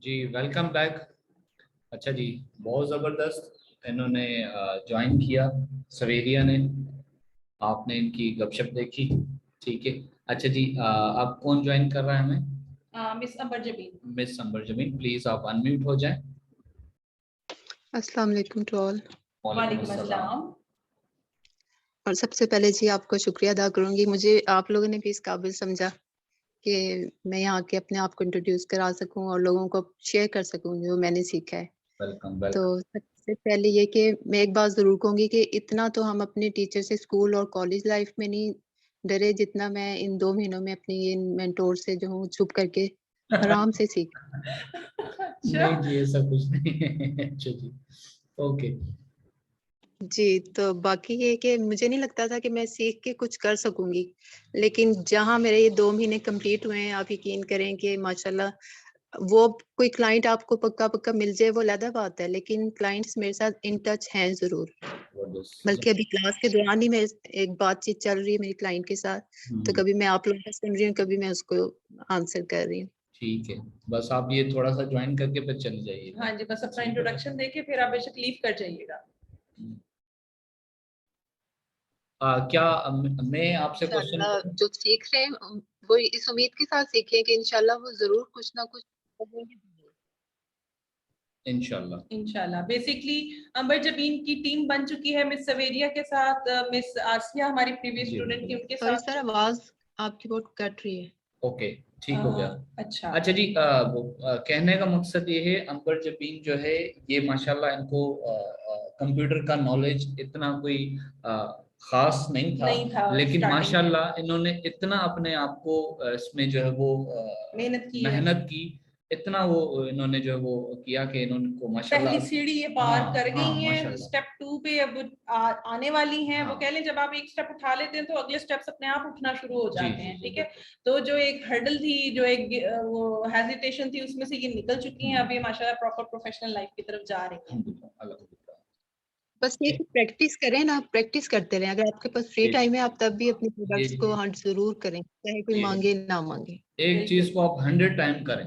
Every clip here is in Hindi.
जी वेलकम बैक। अच्छा जी, बहुत ज़बरदस्त इन्होंने ज्वाइन किया सवेरिया ने। आपने इनकी गपशप देखी, ठीक है। अच्छा जी, अब कौन ज्वाइन कर रहा है हमें? मिस अंबर जबीन। मिस अंबर जमीन, प्लीज़ आप अनम्यूट हो जाएं। अस्सलाम वालेकुम टू ऑल। वालेकुम अस्सलाम। और सबसे पहले जी आपको शुक्रिया अदा करूंगी, मुझे आप लोगों ने भी इस काबिल समझा कि मैं यहाँ के अपने आप को इंट्रोड्यूस करा सकूं और लोगों को शेयर कर सकूं जो मैंने सीखा है। वेलकम तो वेलकम। सबसे पहले ये कि मैं एक बात ज़रूर कहूँगी कि इतना तो हम अपने टीचर से स्कूल और कॉलेज लाइफ में नहीं डरे जितना मैं इन 2 महीनों में अपनी इन मेंटोर से जो हूँ छुप करके आराम से सीखा। नहीं जी, ऐसा कुछ नहीं है। अच्छा जी, ओके। जी, तो बाकी ये कि मुझे नहीं लगता था कि मैं सीख के कुछ कर सकूँगी, लेकिन जहाँ मेरे ये 2 महीने कंप्लीट हुए हैं, आप यकीन करें कि माशाल्लाह वो कोई क्लाइंट आपको पक्का-पक्का मिल जाए वो अलग बात है, लेकिन क्लाइंट्स मेरे साथ इन टच हैं ज़रूर। बल्कि अभी क्लास के दौरान ही मेरे एक बातचीत चल रही है मेरी क्लाइंट के साथ, तो कभी मैं आप लोगों का सुन रही हूँ, कभी मैं उसको आंसर कर रही हूँ। ठीक है, बस आप ये थोड़ा सा ज्वाइन करके फिर चले जाइए। हाँ जी, बस अपना इंट्रोडक्शन देके फिर आप बेशक लीव कर जाइएगा। क्या मैं आपसे क्वेश्चन इंशाल्लाह जो सीख रहे हैं वो इस उम्मीद के साथ सीखें कि इंशाल्लाह वो ज़रूर कुछ ना कुछ करेंगे। इंशाल्लाह। इंशाल्लाह। बेसिकली अंबर जबीन की टीम बन चुकी है मिस सवेरिया के साथ, मिस आसिया हमारी प्रीवियस जी, स्टूडेंट थी उनके सॉरी साथ। सर, आवाज आपकी बहुत कट रही है। ओके, ठीक हो गया। अच्छा अच्छा जी, कहने का मकसद ये है अंबर जबीन जो है ये माशाल्लाह इनको कंप्यूटर का नॉलेज इतना कोई खास नहीं था, नहीं था लेकिन स्टार्टिंग में। माशाल्लाह इन्होंने इतना अपने आप को इसमें जो है वो मेहनत की है। मेहनत की, इतना वो इन्होंने जो है वो किया कि इन्होंने को माशाल्लाह पहली सीढ़ी ये पार हाँ कर हाँ गई हैं, माशाल्लाह। स्टेप 2 पे अब आने वाली हैं। वो हाँ कह लें जब आप एक स्टेप उठा लेते हैं तो अगले स्टेप्स अपने आप उठना शुरू हो जी जाते जी हैं, जी ठीक है। तो जो एक हर्डल थी, जो एक वो हेजिटेशन थी, उसमें से ये निकल चुकी हैं। अब ये माशाल्लाह प्रॉपर प्रोफेशनल लाइफ की तरफ जा रही हैं। अल्हम्दुलिल्लाह अल्हम्दुलिल्लाह। बस ये कि प्रैक्टिस करें ना, प्रैक्टिस करते रहें। अगर आपके पास फ्री जी टाइम है आप तब भी अपने जी प्रोडक्ट्स जी को हंट जरूर करें, चाहे कोई जी, मांगे ना मांगे। एक चीज को आप 100 टाइम करें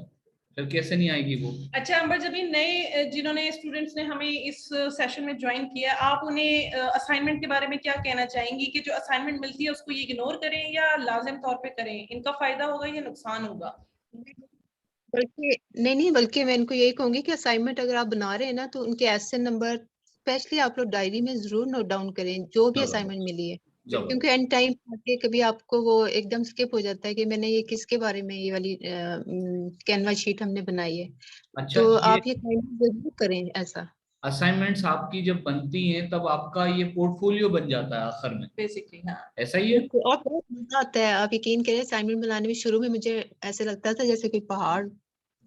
फिर कैसे नहीं आएगी वो। अच्छा अंबर जबीन, नए जिन्होंने स्टूडेंट्स ने हमें इस सेशन में ज्वाइन किया, आप उन्हें असाइनमेंट के बारे में क्या कहना चाहेंगी कि जो असाइनमेंट मिलती है उसको ये इग्नोर करें या लाजिम तौर पे करें? इनका फायदा होगा या नुकसान होगा? बल्कि नहीं, बल्कि मैं इनको यही कहूंगी कि असाइनमेंट अगर आप बना रहे हैं ना तो उनके एसए नंबर स्पेशली आप लोग डायरी में जरूर नोट डाउन करें जो भी असाइनमेंट जबरदस्त मिली है, क्योंकि जबरदस्त। एंड टाइम आके कभी आपको वो एकदम स्किप हो जाता है कि मैंने ये किसके बारे में ये वाली कैनवा शीट हमने बनाई है। अच्छा, तो ये आप ये जरूर करें ऐसा। असाइनमेंट्स आपकी जब बनती हैं तब आपका ये पोर्टफोलियो बन जाता है आखिर में, बेसिकली हाँ। ऐसा ही है? बिल्कुल, और बहुत मजा आता है। आप यकीन करें असाइनमेंट बनाने में शुरू में मुझे ऐसे लगता था जैसे कोई पहाड़ जी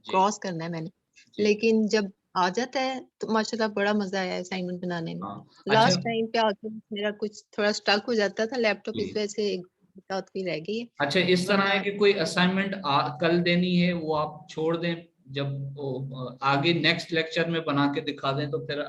क्रॉस करना है मैंने, जी। लेकिन जब आ जाता है तो माशाल्लाह बड़ा मजा आया असाइनमेंट बनाने में। हाँ अच्छा लास्ट टाइम पे आके मेरा कुछ थोड़ा स्टक हो जाता था लैपटॉप, जी। इस वजह से एक बात की रह गई है, अच्छा, इस तरह है वरना कि कोई असाइनमेंट कल देनी है वो आप छोड़ दें, जब वो, आगे नेक्स्ट लेक्चर में बना के दिखा दें, तो फिर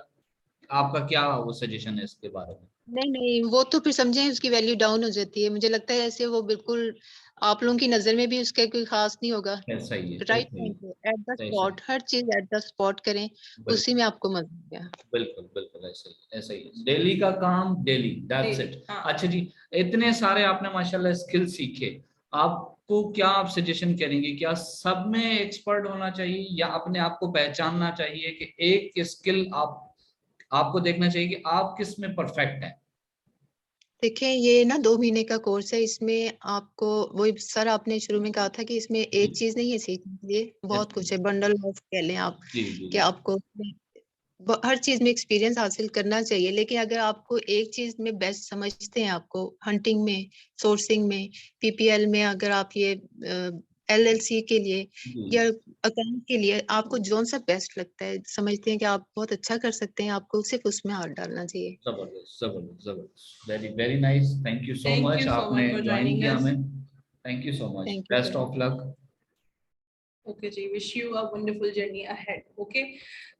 आपका क्या वो सजेशन है इसके बारे में? नहीं, वो तो फिर समझे उसकी वैल्यू डाउन हो जाती है। मुझे लगता है ऐसे वो बिल्कुल आप लोगों की नजर में भी उसका कोई खास नहीं होगा। ऐसा ही है, राइट ऐसा ही टाइम है, पे एट द ऐसा ही। स्पॉट हर चीज एट द स्पॉट करें, उसी बिल्कुल में आपको मजा आएगा। बिल्कुल बिल्कुल, ऐसा ही ऐसा ही, डेली का काम डेली, दैट्स डेली इट। हाँ। अच्छा जी, इतने सारे आपने माशाल्लाह स्किल सीखे, आपको क्या आप सजेशन करेंगे, क्या सब में एक्सपर्ट होना चाहिए या अपने आप को पहचानना चाहिए कि एक स्किल आप आपको देखना चाहिए कि आप किस में परफेक्ट हैं? देखिए ये ना 2 महीने का कोर्स है, इसमें आपको वही सर आपने शुरू में कहा था कि इसमें जी एक चीज नहीं है सीखने के लिए, बहुत जी कुछ है, बंडल ऑफ कह लें आप जी जी कि आपको हर चीज में एक्सपीरियंस हासिल करना चाहिए। लेकिन अगर आपको एक चीज में बेस्ट समझते हैं, आपको हंटिंग में, सोर्सिंग में, पीपीएल में, अगर आप ये एलएलसी के लिए जी। या अकाउंट के लिए आपको जोन सा बेस्ट लगता है, समझते हैं कि आप बहुत अच्छा कर सकते हैं, आपको सिर्फ उसमें हाथ डालना चाहिए। जबरदस्त जबरदस्त जबरदस्त, very very nice, thank you so thank much, you so आपने मच फॉर ज्वाइन ज्वाइनिंग किया अस। हमें, thank you so much, thank you best sir. Of luck. Okay जी, wish you a wonderful journey ahead. Okay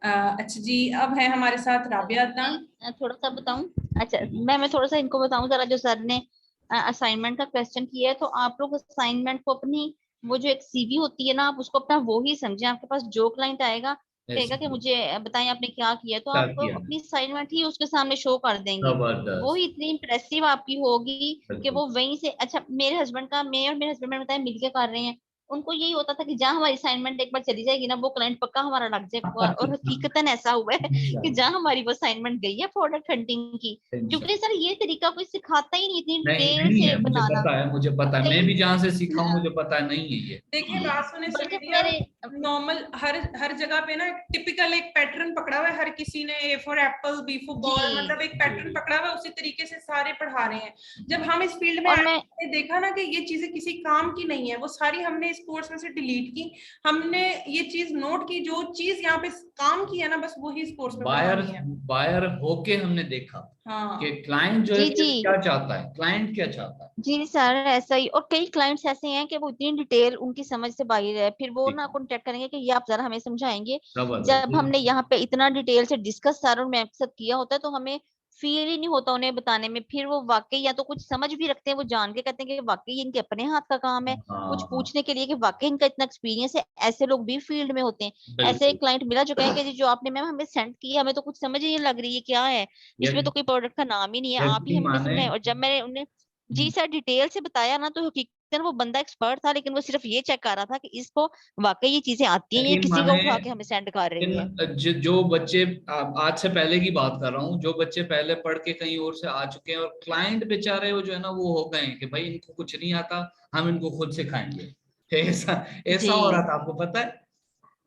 अच्छा जी, अब है हमारे साथ राबिया अदनान। थोड़ा सा बताऊं? अच्छा, मैं थोड़ा सा इनको बताऊं जरा। जो सर ने असाइनमेंट का क्वेश्चन किया है, तो आप लोग असाइनमेंट को अपनी वो जो एक सीवी होती है ना, आप उसको अपना वो ही समझें। आपके पास जो क्लाइंट आएगा कहेगा कि मुझे बताएं आपने क्या किया, तो क्या आप किया अपनी असाइनमेंट ही उसके सामने शो कर देंगे। वो ही जबरदस्त इतनी इम्प्रेसिव आपकी होगी कि बिल्कुल वो वहीं से, अच्छा मेरे हस्बैंड का, मैं और मेरे हस्बैंड मैंने बताया मिलके कर रहे हैं, उनको यही होता था कि जहां हमारी असाइनमेंट एक बार चली जाएगी ना, वो क्लाइंट पक्का हमारा लग जाएगा। और हकीकतन ऐसा हुआ है कि जहां हमारी वो असाइनमेंट गई है प्रोडक्ट हंटिंग की, क्योंकि सर ये तरीका कोई सिखाता ही नहीं इतनी नहीं डिटेल नहीं से है, मुझे बनाना। पता है, मुझे पता है, मैं कई, भी जहाँ से सीखा हूँ हाँ, मुझे पता है, नहीं है ये। देखिए बात सुने बल्कि सवेरिया, मेरे, नॉर्मल हर हर जगह पे ना टिपिकल एक पैटर्न पकड़ा हुआ है, हर किसी ने A for apple, B for ball, जी मतलब एक पैटर्न पकड़ा हुआ है, उसी तरीके से सारे पढ़ा रहे हैं। जब हम इस फील्ड में और आए, मैं, हमने देखा ना कि ये चीजें किसी काम की नहीं है, वो सारी हमने इस कोर्स में से डिलीट की। हमने ये चीज नोट की, जो चीज यहाँ पे काम की है ना, बस वही इस कोर्स में बायर पढ़ानी है। बायर होके हमने देखा हाँ कि क्लाइंट जो है जी जी क्या चाहता है, क्लाइंट क्या चाहता है। जी सर, ऐसा ही। और कई क्लाइंट्स ऐसे हैं कि वो इतनी डिटेल उनकी समझ से बाहर है, फिर वो ठीक ना है, कांटेक्ट करेंगे कि ये आप जरा हमें समझाएंगे। जब हमने जबरदस्त यहाँ पे इतना डिटेल से डिस्कस सर और मैम के साथ किया होता है, तो हमें फील ही नहीं होता उन्हें बताने में। फिर वो वाकई या तो कुछ समझ भी रखते हैं, वो जान के कहते हैं कि वाकई इनके अपने हाथ का काम है, कुछ हाँ पूछने के लिए कि वाकई इनका इतना एक्सपीरियंस है। ऐसे लोग भी फील्ड में होते हैं। ऐसे बिल्कुल। एक क्लाइंट मिला जो कहे कि जी जो आपने मैम हमें सेंड किया, हमें तो कुछ समझ ही नहीं लग रही है क्या है, इसमें तो कोई प्रोडक्ट का नाम ही नहीं है, आप ही यकीन हमें माने समझाएं। और जब मैंने उन्हें जी सर डिटेल से बताया ना, तो हकीकतन वो बंदा एक्सपर्ट था, लेकिन वो सिर्फ ये चेक कर रहा था कि इसको वाकई ये चीजें आती हैं, ये यकीन किसी का माने उठा के हमें सेंड कर रही है। जो बच्चे आज से पहले की बात कर रहा हूँ, जो बच्चे पहले पढ़ के कहीं और से आ चुके हैं और क्लाइंट बेचारे वो जो है ना वो हो गए हैं कि भाई इनको कुछ नहीं आता, हम इनको खुद सिखाएंगे। ऐसा ऐसा जी हो रहा था, आपको पता है।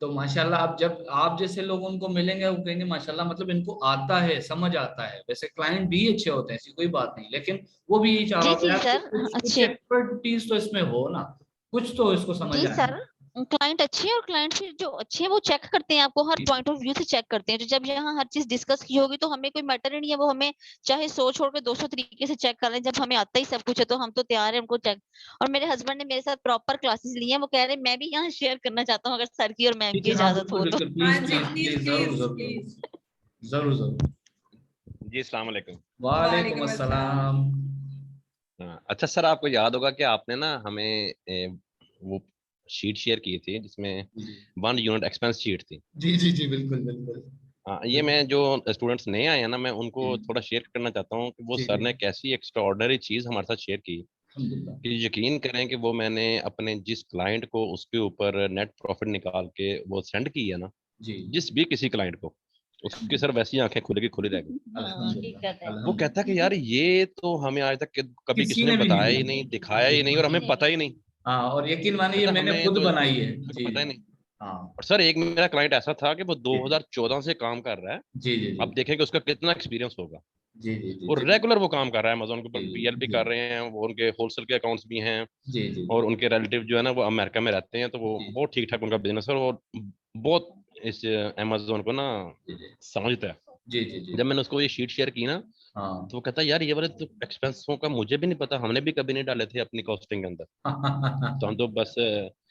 तो माशाल्लाह, आप जब आप जैसे लोग उनको मिलेंगे वो कहेंगे माशाल्लाह, मतलब इनको आता है, समझ आता है। वैसे क्लाइंट भी अच्छे होते हैं, ऐसी कोई बात नहीं, लेकिन वो भी यही चाह रहा जी होता है जी यार सर, कुछ कुछ अच्छे। एक्सपर्टीज तो इसमें हो ना, कुछ तो इसको समझ जी आए। सर, क्लाइंट अच्छे हैं, और क्लाइंट फिर जो अच्छे हैं वो चेक करते हैं आपको, हर पॉइंट ऑफ व्यू से चेक करते हैं। तो जब यहाँ हर चीज डिस्कस की होगी तो हमें कोई मैटर ही नहीं है, वो हमें चाहे 100 छोड़ के 200 तरीके से चेक कर रहे हैं। जब हमें आता ही सब कुछ है तो हम तो तैयार हैं उनको चेक। और मेरे हस्बैंड ने मेरे साथ प्रॉपर क्लासेस ली हैं, वो कह रहे हैं मैं भी यहाँ शेयर करना चाहता हूँ, अगर सर की और मैम ठीक की है, हाँ इजाजत बिल्कुल हो तो। बिल्कुल, हाँ प्लीज जी, प्लीज प्लीज प्लीज, जरूर प्लीज जरूर प्लीज। जरूर जरूर जरूर। जी अस्सलाम वालेकुम। वालेकुम वालेकुम अस्सलाम। अस्सलाम। हाँ, अच्छा सर, आपको याद होगा कि आपने ना हमें वो शीट शेयर की थी जिसमें जी 1 यूनिट एक्सपेंस शीट थी। जी जी जी, बिल्कुल बिल्कुल हाँ, ये बिल्कुल। मैं जो स्टूडेंट्स नए आए हैं ना, मैं उनको जी थोड़ा शेयर करना चाहता हूँ कि वो जी सर जी, ने कैसी एक्स्ट्राऑर्डिनरी चीज़ हमारे साथ शेयर की अल्हम्दुलिल्लाह। कि यकीन करें कि वो मैंने अपने जिस क्लाइंट को उसके ऊपर नेट प्रॉफिट निकाल के वो सेंड की है ना, जी जिस भी किसी क्लाइंट को, उसकी सर वैसी आंखें खुली की खुली रह गई। हाँ हकीकत अल्हम्दुलिल्लाह है। वो कहता है कि यार अल्हम्दुलिल्लाह, ये तो हमें आज तक कभी किसी किसी ने ने भी नहीं बताया ही दिया। नहीं, दिखाया ही नहीं, और जी हमें नहीं। पता ही नहीं। हाँ, और यकीन मानिए ये कहता मैंने हमें खुद तो बनाई है। हमें को जी पता ही नहीं। हाँ और सर एक मेरा क्लाइंट ऐसा था कि वो जी 2014 से काम कर रहा है। जी जी जी अब देखें कि उसका कितना एक्सपीरियंस होगा। जी जी जी और जी रेगुलर वो काम कर रहा है, अमेजोन के ऊपर जी पीएल भी जी कर रहे हैं, वो उनके होलसेल के अकाउंट्स भी हैं, जी जी और उनके रिलेटिव जो है ना वो अमेरिका में रहते हैं, तो वो जी बहुत ठीक ठाक उनका बिजनेस है, और बहुत इस अमेजोन को ना जी समझता है। जी जी जी, जब मैंने उसको ये शीट शेयर की ना, हाँ तो वो कहता है यार ये वाले तो एक्सपेंसों का मुझे भी नहीं पता, हमने भी कभी नहीं डाले थे अपनी कॉस्टिंग के अंदर। तो हम तो बस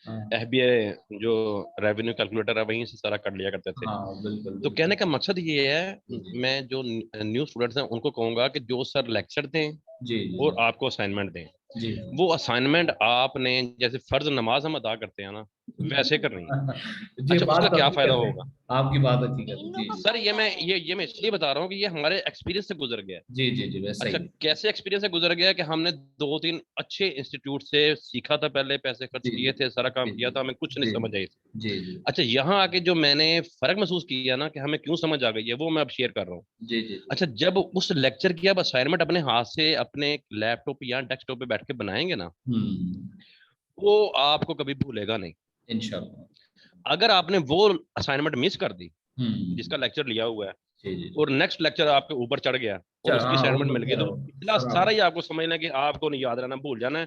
हाँ एफबीआई जो रेवेन्यू कैलकुलेटर है वहीं से सारा कर लिया करते थे। हाँ, बिल्कुल तो बिल्कुल। कहने का मकसद ये है, जी जी मैं जो न्यू स्टूडेंट्स हैं उनको कहूंगा कि जो सर लेक्चर दें जी और जी आपको असाइनमेंट दें, जी वो असाइनमेंट आपने जैसे फर्ज नमाज हम अदा करते हैं ना, वैसे करनी है। जी, अच्छा, बात उसका तो क्या फायदा हकीकत है, होगा? आपकी बात हकीकत है। इन जी लोगों का सर ये फायदा मैं है। ये मैं इसलिए बता रहा हूँ कि ये हमारे एक्सपीरियंस से गुजर गया है। जी वैसा अच्छा, ही है। कैसे एक्सपीरियंस से गुजर गया कि हमने 2-3 अच्छे इंस्टीट्यूट से सीखा था, पहले पैसे खर्च जी किए थे, सारा काम जी किया था, हमें कुछ नहीं जी समझ आई थी। जी जी अच्छा, यहाँ आके जो मैंने फर्क महसूस किया ना कि हमें क्यों समझ आ गई है, वो मैं अब शेयर कर रहा हूँ। जी जी जी, अच्छा, जब उस लेक्चर की आप असाइनमेंट अपने हाथ से अपने लैपटॉप या डेस्कटॉप पे बैठ के बनाएंगे ना, हम्म, वो आपको कभी भूलेगा नहीं। इंशाल्लाह। अगर आपने वो असाइनमेंट मिस कर दी हम्म, जिसका लेक्चर लिया हुआ है, जी जी और नेक्स्ट लेक्चर आपके ऊपर चढ़ गया और चल, उसकी हाँ असाइनमेंट ऊपर मिल गई, चढ़ा तो हो, पिछला खराब सारा हो। ही आपको समझना कि आपको नहीं याद रहना, भूल जाना है,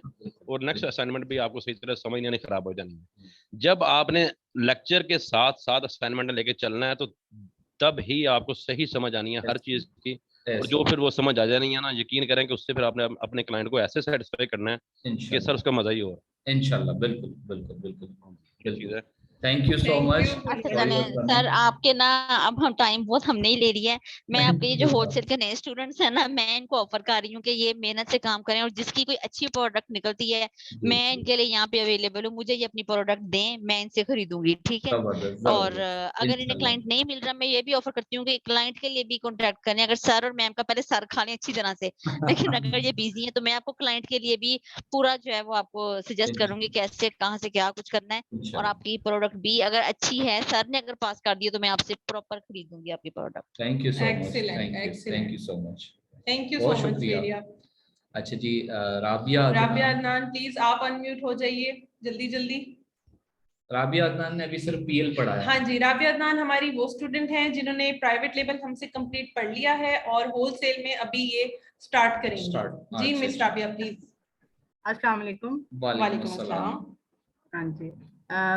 और नेक्स्ट बिल्कुल, असाइनमेंट भी आपको सही तरह समझ नहीं, खराब हो जानी है। जब आपने लेक्चर के साथ साथ असाइनमेंट लेके चलना है, तो तब ही आपको सही समझ आनी है हर ऐसे चीज की। और ऐसे जो फिर वो समझ आ जानी है ना, यकीन करें कि उससे फिर आपने अपने क्लाइंट को ऐसे सेटिस्फाई करना है कि सर इंशाल्लाह उसका मजा ही हो रहा इंशाल्लाह, बिल्कुल बिल्कुल बिल्कुल है। ये चीज बिल्कुल। है। Thank you so Thank much you. अच्छा फॉर जाने योर सर, कमेंट। आपके ना अब हम टाइम बहुत हमने ही ले लिया है। मैं आपके ये जो होलसेल के नए स्टूडेंट्स हैं ना, मैं इनको ऑफर कर रही हूँ कि ये मेहनत से काम करें और जिसकी कोई अच्छी प्रोडक्ट निकलती है मैं इनके लिए यहाँ पे अवेलेबल हूँ। मुझे ये अपनी प्रोडक्ट दें, मैं इनसे खरीदूंगी, ठीक है। जबरदस्त और जबरदस्त अगर इन्हें क्लाइंट नहीं मिल रहा, मैं ये भी ऑफर करती हूँ कि क्लाइंट के लिए भी कॉन्टैक्ट करें। अगर सर और मैम का पहले सर खा लें अच्छी तरह से, लेकिन अगर ये बिजी है तो मैं आपको क्लाइंट के लिए भी पूरा जो है वो आपको सजेस्ट करूंगी कैसे कहाँ से क्या कुछ करना है। और आपकी प्रोडक्ट भी अगर अच्छी है, सर ने अगर पास कर दिया तो मैं आपसे प्रॉपर खरीदूंगी आपकी product. Thank you so much, Excellent, thank you excellent. So much, Thank you so बहुत much, शुक्रिया। Veria. अच्छा जी, राबिया राबिया अदनान। अदनान, प्लीज आप अनम्यूट हो जाइए जल्दी जल्दी। राबिया अदनान ने अभी सिर्फ पीएल पढ़ा है। हाँ जी, राबिया अदनान हमारी वो स्टूडेंट हैं जिन्होंने प्राइवेट लेवल हमसे कंप्लीट पढ़ लिया है और होलसेल में अभी ये स्टार्ट करेंगे। जी अच्छा, मिस राबिया प्लीज। अस्सलाम वालेकुम। वालेकुम अस्सलाम। हाँ जी,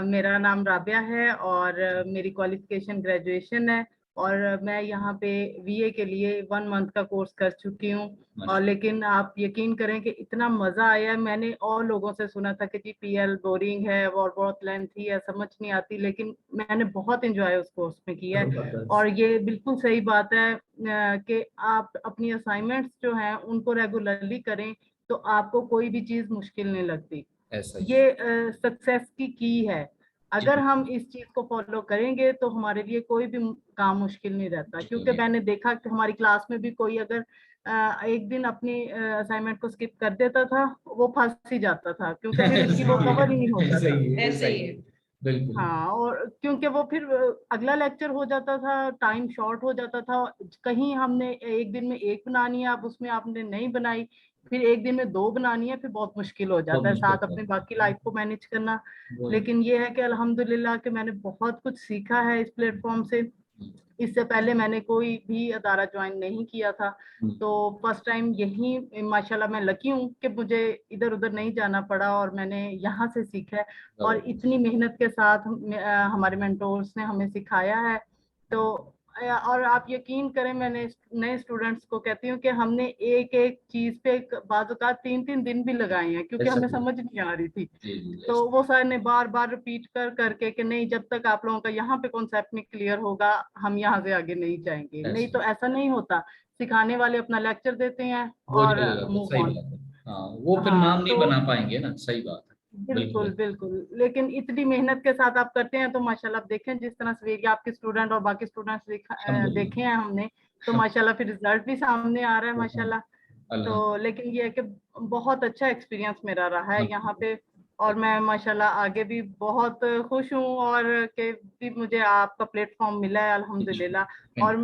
मेरा नाम राबिया है और मेरी क्वालिफिकेशन ग्रेजुएशन है और मैं यहाँ पे वीए के लिए 1 मंथ का कोर्स कर चुकी हूँ। और लेकिन आप यकीन करें कि इतना मजा आया। मैंने और लोगों से सुना था कि जी पीएल बोरिंग है और बहुत लेंथी है, समझ नहीं आती, लेकिन मैंने बहुत एंजॉय उस कोर्स में किया है। और ये बिल्कुल सही बात है कि आप अपनी असाइनमेंट्स जो हैं उनको रेगुलरली करें तो आपको कोई भी चीज मुश्किल नहीं लगती। ये सक्सेस की है। अगर हम इस चीज को फॉलो करेंगे तो हमारे लिए कोई भी काम मुश्किल नहीं रहता। क्योंकि मैंने देखा कि हमारी क्लास में भी कोई अगर एक दिन अपनी असाइनमेंट को स्किप कर देता था, वो फंस ही जाता था क्योंकि फिर उसकी वो कवर ही नहीं होता था। ऐसे ही है बिल्कुल। हाँ, और क्योंकि वो फिर अगला लेक्चर हो जाता था, टाइम शॉर्ट हो जाता था। कहीं हमने एक दिन में एक बनानी है, अब उसमें आपने नहीं बनाई, फिर एक दिन में 2 बनानी है, फिर बहुत मुश्किल हो जाता है साथ अपनी बाकी लाइफ को मैनेज करना। लेकिन ये है कि अल्हम्दुलिल्लाह कि मैंने बहुत कुछ सीखा है इस प्लेटफॉर्म से। इससे पहले मैंने कोई भी अदारा ज्वाइन नहीं किया था, तो फर्स्ट टाइम यही माशाल्लाह मैं लकी हूँ कि मुझे इधर उधर नहीं जाना पड़ा और मैंने यहाँ से सीखा है। और इतनी मेहनत के साथ हमारे मेंटोर्स ने हमें सिखाया है। तो और आप यकीन करें, मैंने नए स्टूडेंट्स को कहती हूँ कि हमने एक एक चीज पे बाज़-औक़ात 3-3 दिन भी लगाए हैं क्योंकि हमें समझ नहीं आ रही थी। तो वो सर ने बार बार रिपीट करके कि नहीं, जब तक आप लोगों का यहाँ पे कॉन्सेप्ट नहीं क्लियर होगा हम यहाँ से आगे नहीं जाएंगे। नहीं तो ऐसा नहीं होता, सिखाने वाले अपना लेक्चर देते हैं और मूव ऑन। वो फिर नाम नहीं बना पाएंगे ना, सही बात है। बिल्कुल बिल्कुल, लेकिन इतनी मेहनत के साथ आप करते हैं तो माशाल्लाह आप देखें जिस तरह से आपके स्टूडेंट और बाकी स्टूडेंट्स देखे हैं हमने, तो माशाल्लाह फिर रिजल्ट भी सामने आ रहा है माशाल्लाह। तो लेकिन ये है कि बहुत अच्छा एक्सपीरियंस मेरा रहा है यहाँ पे और मैं माशाल्लाह आगे भी बहुत खुश हूँ और कि भी मुझे आपका प्लेटफॉर्म मिला है अल्हम्दुलिल्लाह। और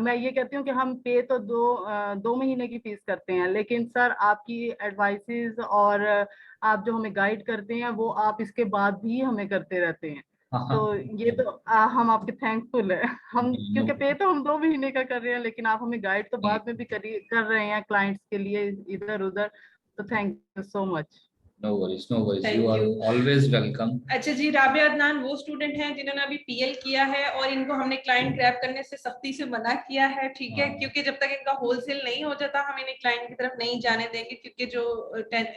मैं ये कहती हूँ कि हम पे तो 2 महीने की फीस करते हैं, लेकिन सर आपकी एडवाइसेस और आप जो हमें गाइड करते हैं वो आप इसके बाद भी हमें करते रहते हैं। तो ये तो हम आपके थैंकफुल है। हम क्योंकि पे तो हम 2 महीने का कर रहे हैं, लेकिन आप हमें गाइड तो बाद में भी कर रहे हैं क्लाइंट्स के लिए इधर उधर। तो thank you so much. No worries, you are always welcome. अच्छा जी, राबिया अदनान वो स्टूडेंट हैं जिन्होंने अभी पीएल किया है और इनको हमने क्लाइंट ग्रैब करने से सख्ती से मना किया है, ठीक है, क्योंकि जब तक इनका होलसेल नहीं हो जाता हम इन्हें क्लाइंट की तरफ नहीं जाने देंगे क्योंकि जो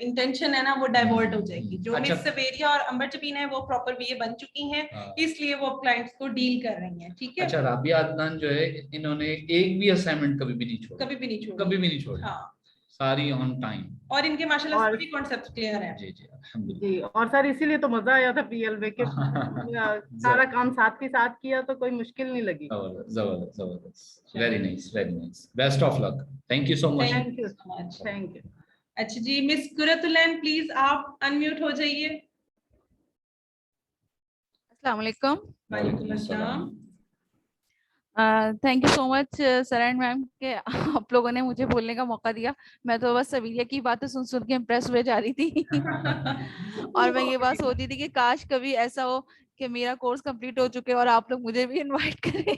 इंटेंशन है ना वो डाइवर्ट हो जाएगी। जो मिस सवेरिया और अंबर जबीन है वो प्रॉपर बीए बन चुकी हैं, इसलिए वो क्लाइंट्स को डील कर रही हैं, ठीक है। अच्छा, राबिया अदनान जो है इन्होंने एक भी असाइनमेंट कभी भी नहीं छोड़ा, कभी भी नहीं छोड़ा। हाँ, सारी ऑन टाइम और इनके माशाल्लाह सभी कॉन्सेप्ट्स क्लियर हैं। जी जी अल्हम्दुलिल्लाह जी, और सर इसीलिए तो मजा आया था पीएल में कि सारा काम साथ के साथ किया तो कोई मुश्किल नहीं लगी। जबरदस्त, very nice, best of luck, thank you so much. Thank you. अच्छा जी, मिस कुरतुलैन प्लीज आप अनम्यूट हो जाइए। अस्सलाम वालेकुम। वालेकुम अस्सलाम। Thank you so much sir and ma'am के आप लोगों ने मुझे बोलने का मौका दिया। मैं तो बस सवीरिया की बातें सुन सुन के इम्प्रेस हुए जा रही थी और मैं ये बात सोच रही थी कि काश कभी ऐसा हो कि मेरा कोर्स कंप्लीट हो चुके और आप लोग मुझे भी इनवाइट करें।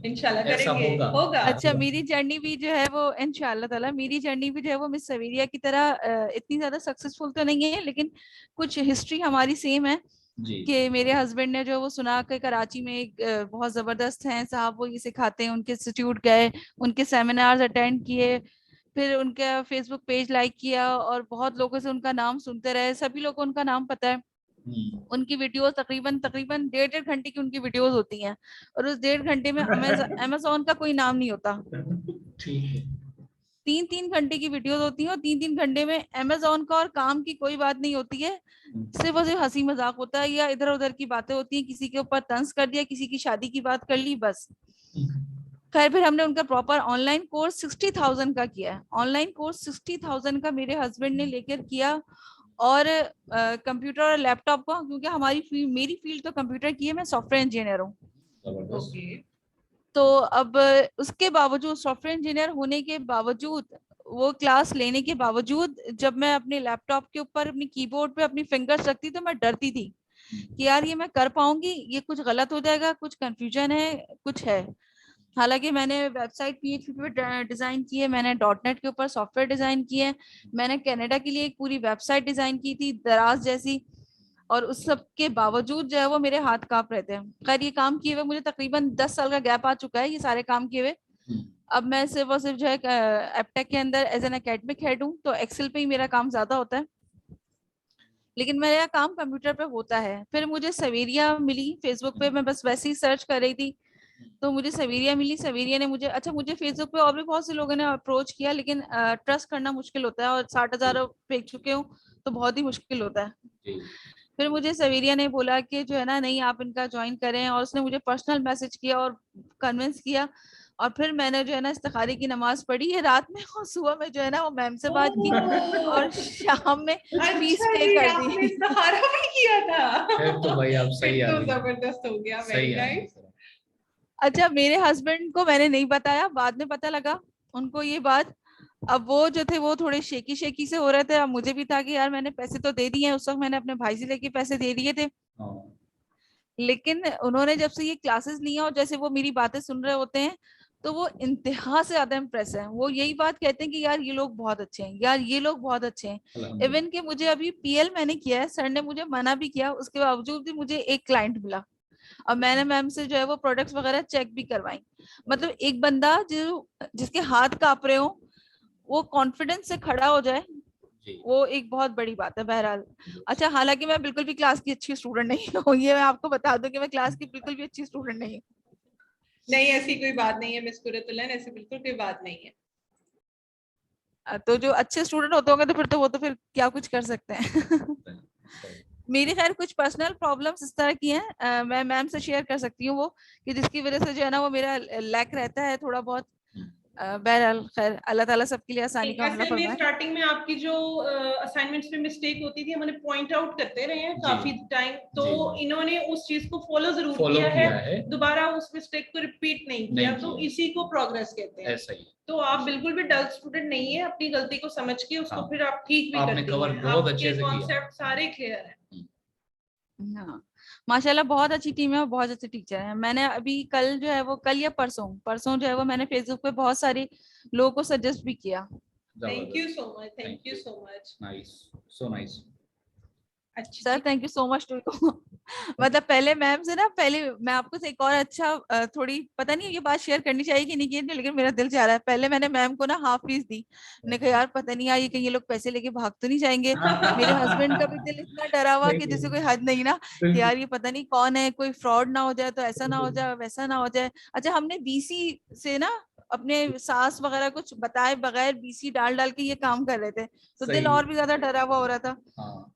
इंशाल्लाह करेंगे, होगा। अच्छा, मेरी जर्नी भी जो है वो इंशाल्लाह ताला मेरी जर्नी भी जो है वो मिस सवीरिया की तरह इतनी ज्यादा सक्सेसफुल तो नहीं है, लेकिन कुछ हिस्ट्री हमारी सेम है कि मेरे हस्बैंड ने जो वो सुना कि कराची में एक बहुत जबरदस्त हैं साहब, वो ये सिखाते हैं, उनके इंस्टीट्यूट गए, उनके सेमिनार्स अटेंड किए, फिर उनका फेसबुक पेज लाइक किया और बहुत लोगों से उनका नाम सुनते रहे, सभी लोगों को उनका नाम पता है। उनकी वीडियोस तकरीबन 1.5 घंटे की उनकी वीडियोस होती हैं, और उस 1.5 घंटे में अमेज़न का कोई नाम नहीं होता। ठीक है। 3-3 घंटे की वीडियोस होती हैं, और 3-3 घंटे में अमेज़न का और काम की कोई बात नहीं होती है, सिर्फ और सिर्फ हंसी मजाक होता है या इधर उधर की बातें होती हैं, किसी के ऊपर तंज कर दिया, किसी की शादी की बात कर ली, बस। खैर फिर हमने उनका प्रॉपर ऑनलाइन कोर्स 60,000 का किया है। ऑनलाइन कोर्स 60,000 का मेरे हस्बैंड ने लेकर किया, और कंप्यूटर और लैपटॉप का, क्योंकि मेरी फील्ड तो कंप्यूटर की है, मैं सॉफ्टवेयर इंजीनियर हूँ। तो अब उसके बावजूद, सॉफ्टवेयर इंजीनियर होने के बावजूद, वो क्लास लेने के बावजूद, जब मैं अपने लैपटॉप के ऊपर अपनी कीबोर्ड पे अपनी फिंगर्स रखती तो मैं डरती थी कि यार ये मैं कर पाऊंगी, ये कुछ गलत हो जाएगा, कुछ कंफ्यूजन है, कुछ है। हालांकि मैंने वेबसाइट PHP पे डिजाइन की है, मैंने .NET के ऊपर सॉफ्टवेयर डिजाइन किए हैं, मैंने कनाडा के लिए एक पूरी वेबसाइट डिजाइन की थी दराज जैसी, और उस सब के बावजूद जो है वो मेरे हाथ कांप रहे थे। खैर ये काम किए हुए मुझे तकरीबन 10 साल का गैप आ चुका है, ये सारे काम किए हुए। अब मैं सिर्फ और सिर्फ जो है एपटेक के अंदर एज एन एकेडमिक हेड हूँ, तो एक्सेल पे ही मेरा काम ज्यादा होता है, लेकिन मेरा काम कंप्यूटर पे होता है। फिर मुझे सवेरिया मिली फेसबुक पे, मैं बस वैसे ही सर्च कर रही थी तो मुझे सवेरिया मिली। सवेरिया ने मुझे, अच्छा मुझे फेसबुक पे और भी बहुत से लोगों ने अप्रोच किया, लेकिन ट्रस्ट करना मुश्किल होता है, और 60,000 फेंक चुके हूँ तो बहुत ही मुश्किल होता है। फिर मुझे सवेरिया ने बोला कि जो है ना, नहीं आप इनका ज्वाइन करें, और उसने मुझे पर्सनल मैसेज किया और कन्विंस किया, और फिर मैंने जो है ना इस्तिखारे की नमाज पढ़ी है रात में, और सुबह में जो है ना वो मैम से बात की, और शाम में फीस पे कर दी। इस्तिखारा भी किया था। फिर तो भाई आप सही फिर तो आदमी। जबरदस्त हो गया, सही वेरी आदमी। नाइस। अच्छा मेरे हस्बैंड को मैंने नहीं बताया, बाद में पता लगा उनको ये बात। अब वो जो थे वो थोड़े शेकी शेकी से हो रहे थे। अब मुझे भी था कि यार मैंने पैसे तो दे दिए हैं, उस वक्त मैंने अपने भाई से लेके पैसे दे दिए थे, लेकिन उन्होंने जब से ये क्लासेस लिया और जैसे वो मेरी बातें सुन रहे होते हैं तो वो इंतहा से ज्यादा इम्प्रेस है। वो यही बात कहते हैं कि यार ये लोग बहुत अच्छे हैं, यार ये लोग बहुत अच्छे हैं। इवन कि मुझे अभी PL मैंने किया है, सर ने मुझे मना भी किया, उसके बावजूद भी मुझे एक क्लाइंट मिला, और मैंने मैम से जो है वो प्रोडक्ट्स वगैरह चेक भी करवाई। मतलब एक बंदा जो जिसके हाथ कांप रहे हो वो कॉन्फिडेंस से खड़ा हो जाए, वो एक बहुत बड़ी बात है। बहरहाल अच्छा, हालांकि मैं बिल्कुल भी क्लास की अच्छी स्टूडेंट नहीं हूँ, ये मैं आपको बता दूं कि मैं क्लास की बिल्कुल भी अच्छी स्टूडेंट नहीं हूँ। नहीं ऐसी कोई बात नहीं है मिस कुरतुल्लाह, ऐसी बिल्कुल कोई बात नहीं है। तो जो अच्छे स्टूडेंट होते होंगे तो फिर क्या कुछ कर सकते हैं। मेरी खैर कुछ पर्सनल प्रॉब्लम्स इस तरह की हैं, मैं मैम से शेयर कर सकती हूँ वो, कि जिसकी वजह से जो है ना वो मेरा लैक रहता है थोड़ा बहुत। बहरहाल खैर अल्लाह ताला सबके लिए आसानी का मामला फरमाए। स्टार्टिंग में आपकी जो असाइनमेंट्स में मिस्टेक होती थी हमें पॉइंट आउट करते रहे हैं काफी टाइम, तो इन्होंने उस चीज को फॉलो जरूर किया है, दोबारा उस मिस्टेक को रिपीट नहीं किया, तो इसी को प्रोग्रेस कहते हैं। ऐसा ही। तो आप बिल्कुल भी डल स्टूडेंट नहीं है, अपनी गलती को समझ के उसको फिर आप ठीक भी करते हैं, बहुत अच्छे से कॉन्सेप्ट सारे क्लियर हैं। हाँ माशाल्लाह बहुत अच्छी टीम है और बहुत अच्छे टीचर हैं। मैंने अभी कल जो है वो, कल या परसों जो है वो मैंने फेसबुक पे बहुत सारे लोगों को सजेस्ट भी किया। Thank you so much, thank you so much. Nice, so nice. अच्छा sir thank you so much to you. मतलब पहले मैम से ना, पहले मैं आपको से एक और अच्छा थोड़ी पता नहीं ये बात शेयर करनी चाहिए कि नहीं की, लेकिन मेरा दिल चाह रहा है। पहले मैंने मैम को ना हाफ फीस दी, मैंने कहा यार पता नहीं यार ये कहीं ये लोग पैसे लेके भाग तो नहीं जाएंगे। मेरे हस्बैंड का भी दिल इतना डरा हुआ कि जैसे कोई हद नहीं ना, कि यार ये पता नहीं कौन है, कोई फ्रॉड ना हो जाए, तो ऐसा ना हो जाए वैसा ना हो जाए। अच्छा हमने BC से ना अपने सास वगैरह कुछ बताए बगैर BC डाल डाल के ये काम कर रहे थे, तो दिल और भी ज्यादा डरा हुआ हो रहा था।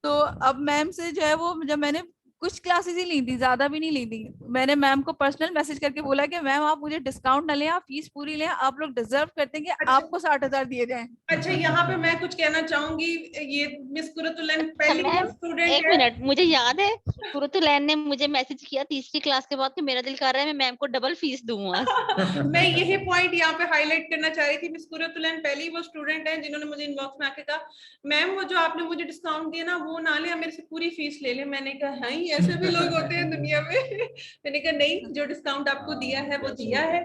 तो अब मैम से जो है वो, जब मैंने कुछ क्लासेस ही ली थी, ज्यादा भी नहीं ली थी, मैंने मैम को पर्सनल मैसेज करके बोला कि मैम आप मुझे डिस्काउंट ना लें, आप फीस पूरी लें, आप लोग डिजर्व करते हैं कि आपको 60,000 दिए जाएं। अच्छा यहाँ पे मैं कुछ कहना चाहूंगी, ये मिस कुरतुल्लाह पहली स्टूडेंट है। एक मिनट, मुझे याद है कुरतुल्लाह ने मुझे मैसेज किया तीसरी क्लास के बाद कि मेरा दिल कर रहा है मैं मैम को डबल फीस दूंगा। मैं यही पॉइंट यहाँ पे हाईलाइट करना चाह रही थी। मिस कुरतुल्लाह पहली वो स्टूडेंट है जिन्होंने मुझे इनबॉक्स में आके कहा मैम वो जो आपने मुझे डिस्काउंट दिया ना वो ना ले, मेरे से पूरी फीस ले ले। मैंने कहा हाँ ऐसे भी लोग होते हैं दुनिया में। मैंने कहा नहीं, जो डिस्काउंट आपको दिया है वो दिया है,